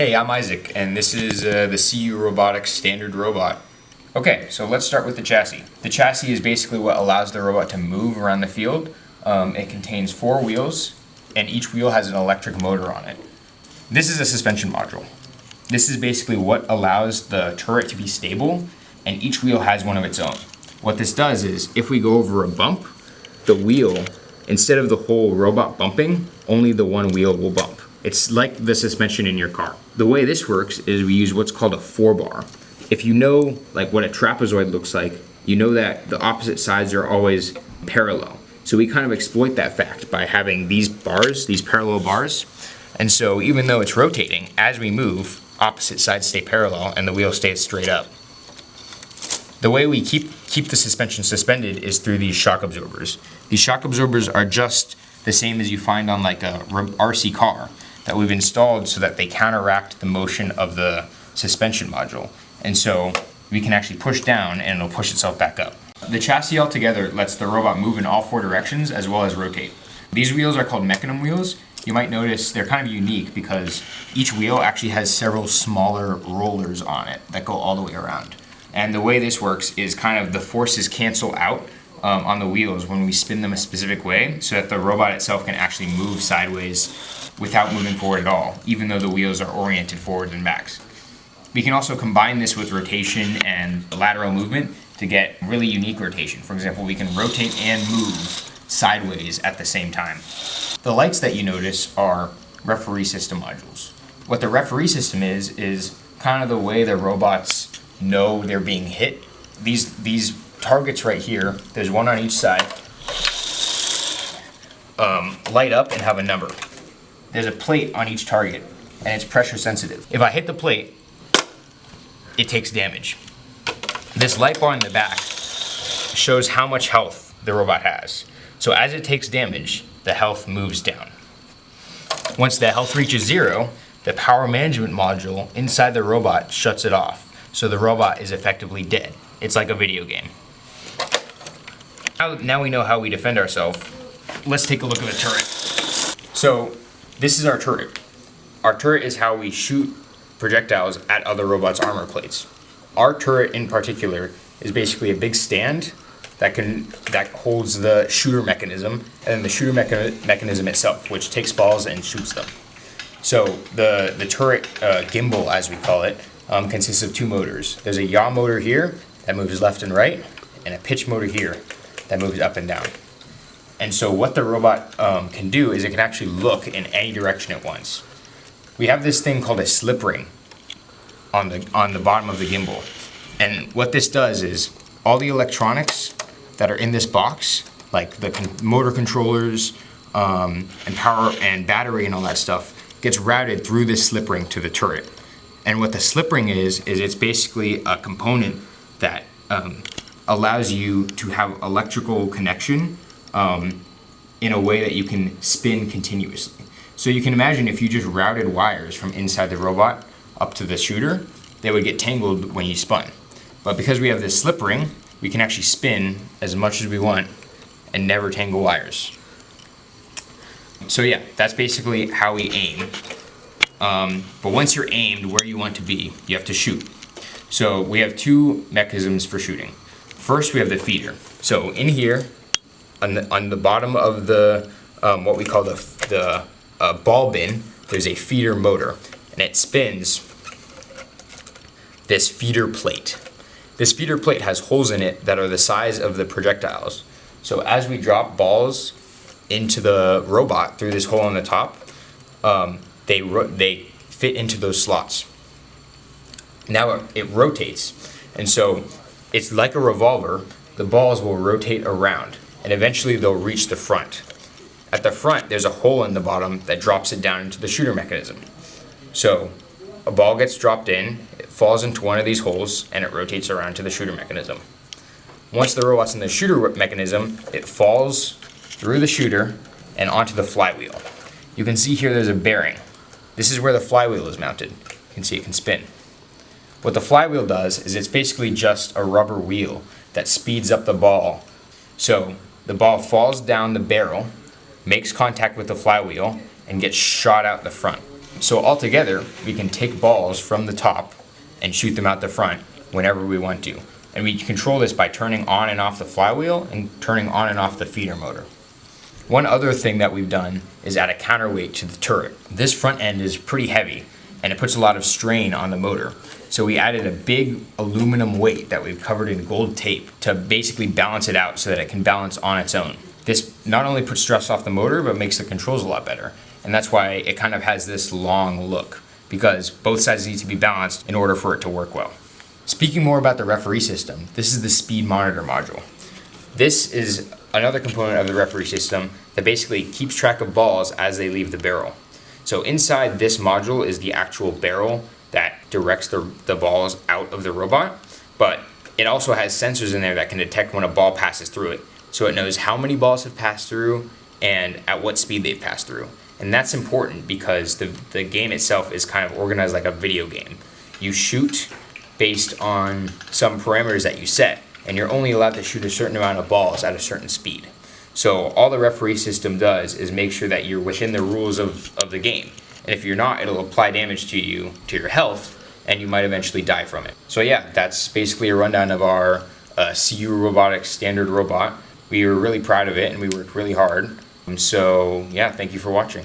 Hey, I'm Isaac, and this is the CU Robotics standard robot. Okay, so let's start with the chassis. The chassis is basically what allows the robot to move around the field. It contains 4 wheels, and each wheel has an electric motor on it. This is a suspension module. This is basically what allows the turret to be stable, and each wheel has one of its own. What this does is, if we go over a bump, the wheel, instead of the whole robot bumping, only the one wheel will bump. It's like the suspension in your car. The way this works is we use what's called a 4-bar. If you know like what a trapezoid looks like, you know that the opposite sides are always parallel. So we kind of exploit that fact by having these bars, these parallel bars. And so even though it's rotating, as we move, opposite sides stay parallel and the wheel stays straight up. The way we keep the suspension suspended is through these shock absorbers. These shock absorbers are just the same as you find on like a RC car that we've installed so that they counteract the motion of the suspension module. And so we can actually push down and it'll push itself back up. The chassis altogether lets the robot move in all 4 directions as well as rotate. These wheels are called mecanum wheels. You might notice they're kind of unique because each wheel actually has several smaller rollers on it that go all the way around. And the way this works is kind of the forces cancel out on the wheels when we spin them a specific way so that the robot itself can actually move sideways without moving forward at all, even though the wheels are oriented forward and back. We can also combine this with rotation and lateral movement to get really unique rotation. For example, we can rotate and move sideways at the same time. The lights that you notice are referee system modules. What the referee system is kind of the way the robots know they're being hit. These targets right here, there's one on each side, light up and have a number. There's a plate on each target and it's pressure sensitive. If I hit the plate, it takes damage. This light bar in the back shows how much health the robot has. So as it takes damage, the health moves down. Once the health reaches 0, the power management module inside the robot shuts it off. So the robot is effectively dead. It's like a video game. Now we know how we defend ourselves. Let's take a look at the turret. So this is our turret. Our turret is how we shoot projectiles at other robots' armor plates. Our turret in particular is basically a big stand that holds the shooter mechanism and then the shooter mechanism itself, which takes balls and shoots them. So the turret gimbal, as we call it, consists of 2 motors. There's a yaw motor here that moves left and right, and a pitch motor here that moves up and down. And so what the robot can do is it can actually look in any direction at once. We have this thing called a slip ring on the bottom of the gimbal. And what this does is all the electronics that are in this box, like the motor controllers and power and battery and all that stuff, gets routed through this slip ring to the turret. And what the slip ring is it's basically a component that allows you to have electrical connection in a way that you can spin continuously. So you can imagine if you just routed wires from inside the robot up to the shooter, they would get tangled when you spun. But because we have this slip ring, we can actually spin as much as we want and never tangle wires. So yeah, that's basically how we aim. But once you're aimed where you want to be, you have to shoot. So we have 2 mechanisms for shooting. First, we have the feeder. So in here, on the bottom of the what we call the ball bin, there's a feeder motor, and it spins this feeder plate. This feeder plate has holes in it that are the size of the projectiles. So as we drop balls into the robot through this hole on the top, they fit into those slots. Now it rotates, and so it's like a revolver. The balls will rotate around, and eventually they'll reach the front. At the front, there's a hole in the bottom that drops it down into the shooter mechanism. So a ball gets dropped in, it falls into one of these holes, and it rotates around to the shooter mechanism. Once the robot's in the shooter mechanism, it falls through the shooter and onto the flywheel. You can see here there's a bearing. This is where the flywheel is mounted. You can see it can spin. What the flywheel does is it's basically just a rubber wheel that speeds up the ball. So the ball falls down the barrel, makes contact with the flywheel, and gets shot out the front. So altogether, we can take balls from the top and shoot them out the front whenever we want to. And we control this by turning on and off the flywheel and turning on and off the feeder motor. One other thing that we've done is add a counterweight to the turret. This front end is pretty heavy and it puts a lot of strain on the motor. So we added a big aluminum weight that we've covered in gold tape to basically balance it out so that it can balance on its own. This not only puts stress off the motor, but makes the controls a lot better. And that's why it kind of has this long look, because both sides need to be balanced in order for it to work well. Speaking more about the referee system, this is the speed monitor module. This is another component of the referee system that basically keeps track of balls as they leave the barrel. So inside this module is the actual barrel that directs the balls out of the robot, but it also has sensors in there that can detect when a ball passes through it. So it knows how many balls have passed through and at what speed they've passed through. And that's important because the game itself is kind of organized like a video game. You shoot based on some parameters that you set, and you're only allowed to shoot a certain amount of balls at a certain speed. So all the referee system does is make sure that you're within the rules of the game. And if you're not, it'll apply damage to you, to your health, and you might eventually die from it. So yeah, that's basically a rundown of our CU Robotics standard robot. We were really proud of it and we worked really hard. So yeah, thank you for watching.